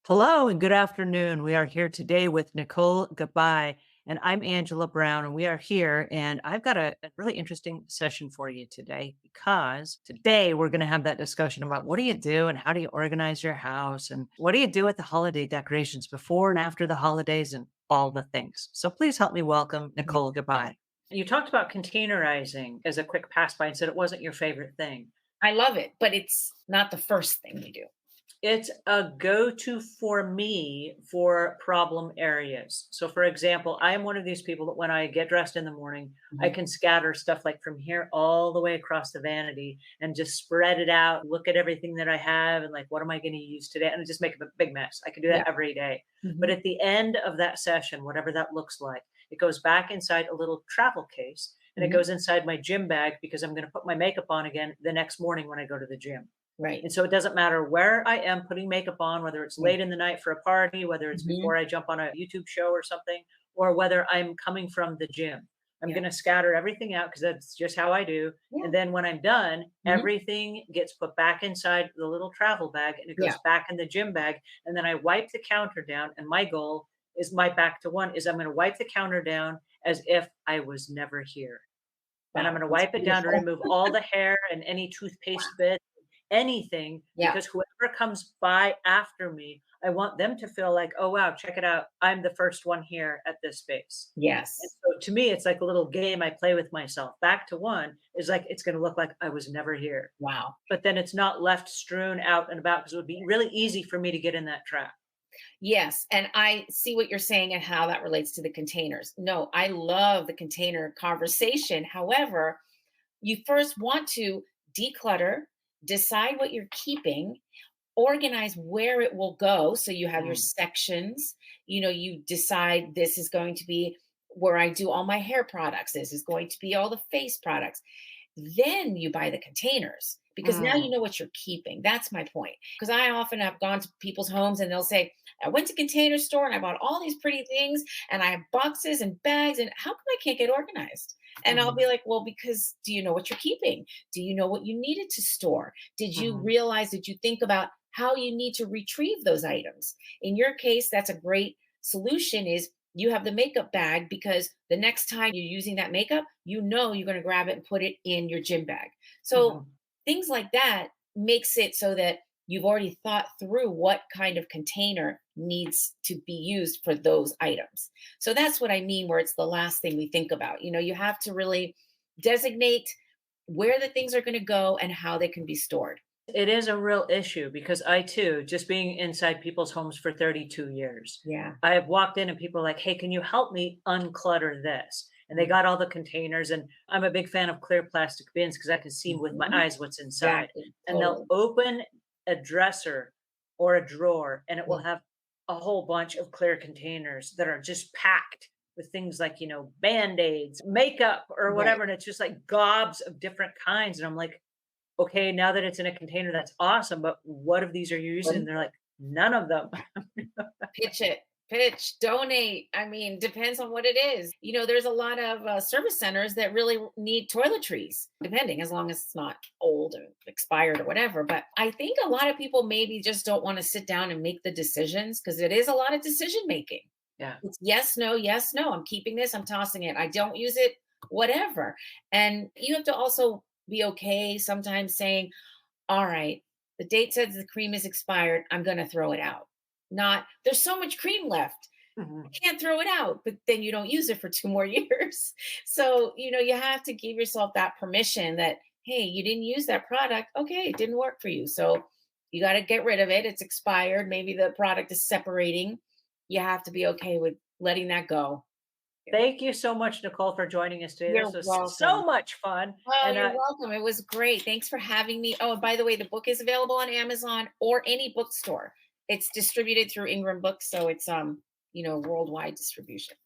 Hello and good afternoon. We are here today with Nicole Gabai, and I'm Angela Brown, and we are here. And I've got a really interesting session for you today because today we're going to have that discussion about what do you do and how do you organize your house and what do you do with the holiday decorations before and after the holidays and all the things. So please help me welcome Yeah, Nicole Gabai. You talked about containerizing as a quick pass by and said it wasn't your favorite thing. I love it, but it's not the first thing we do. It's a go-to for me for problem areas. So, for example, I am one of these people that when I get dressed in the morning, I Mhm. can scatter stuff like from here all the way across the vanity and just spread it out, look at everything that I have and like, what am I going to use today? And just make a big mess. I can do Yeah. that every day. But Mhm. at the end of that session, whatever that looks like, it goes back inside a little travel case and it Mhm. goes inside my gym bag because I'm going to put my makeup on again the next morning when I go to the gym. Right. And so it doesn't matter where I am putting makeup on, whether it's Yeah. late in the night for a party, whether it's Mhm. before I jump on a YouTube show or something, or whether I'm coming from the gym. I'm Yeah. going to scatter everything out because that's just how I do. Yeah. And then when I'm done, Mhm. everything gets put back inside the little travel bag and it Yeah. goes back in the gym bag. And then I wipe the counter down. And my goal is my back to one is I'm going to wipe the counter down as if I was never here. And I'm Wow, going to that's wipe it down to beautiful. remove all the hair and any toothpaste Wow. bits, anything, Yeah. because whoever comes by after me, I want them to feel like, oh, wow, check it out. I'm the first one here at this space. And Yes. so to me, it's like a little game I play with myself. Back to one is like, it's going to look like I was never here. Wow. But then it's not left strewn out and about because it would be really easy for me to get in that trap. Yes, and I see what you're saying and how that relates to the containers. No, I love the container conversation. However, you first want to declutter, decide what you're keeping, organize where it will go. So you have your Mm, sections. You decide this is going to be where I do all my hair products. This is going to be all the face products. Then you buy the containers because now you mm, know what you're keeping. That's my point. Because I often have gone to people's homes and they'll say, I went to Container Store and I bought all these pretty things and I have boxes and bags and how come I can't get organized? And I'll mhm, be like, well, because do you know what you're keeping? Do you know what you needed to store? Did you mhm, realize, did you think about how you need to retrieve those items? In your case, that's a great solution is you have the makeup bag because the next time you're using that makeup, you know you're going to grab it and put it in your gym bag. So mhm. things like that makes it so that you've already thought through what kind of container needs to be used for those items. So that's what I mean where it's the last thing we think about. You have to really designate where the things are going to go and how they can be stored. It is a real issue because I too, just being inside people's homes for 32 years, Yeah. I have walked in and people are like, "Hey, can you help me unclutter this?" And they Mhm. got all the containers, and I'm a big fan of clear plastic bins because I can see with my Mhm. eyes what's inside. Exactly. And they'll Totally. open a dresser or a drawer, and it Yeah. will have a whole bunch of clear containers that are just packed with things like, Band-Aids, makeup, or Right. whatever. And it's just like gobs of different kinds. And I'm like, okay, now that it's in a container, that's awesome, but what of these are you using? And they're like, none of them. Pitch it, pitch, donate. I mean, depends on what it is. There's a lot of service centers that really need toiletries, depending, as long as it's not old or expired or whatever. But I think a lot of people maybe just don't want to sit down and make the decisions because it is a lot of decision making. Yeah. It's yes, no, yes, no. I'm keeping this, I'm tossing it. I don't use it, whatever. And you have to also be okay sometimes saying, all right, the date says the cream is expired. I'm going to throw it out. Not, there's so much cream left. I Mhm. can't throw it out, but then you don't use it for 2 more years. So, you have to give yourself that permission that, hey, you didn't use that product. Okay, it didn't work for you. So you got to get rid of it. It's expired. Maybe the product is separating. You have to be okay with letting that go. Thank you so much, Nicole, for joining us today. You're This was welcome. so much fun. Oh, And you're welcome. It was great. Thanks for having me. Oh, and by the way, the book is available on Amazon or any bookstore. It's distributed through Ingram Books, so it's worldwide distribution.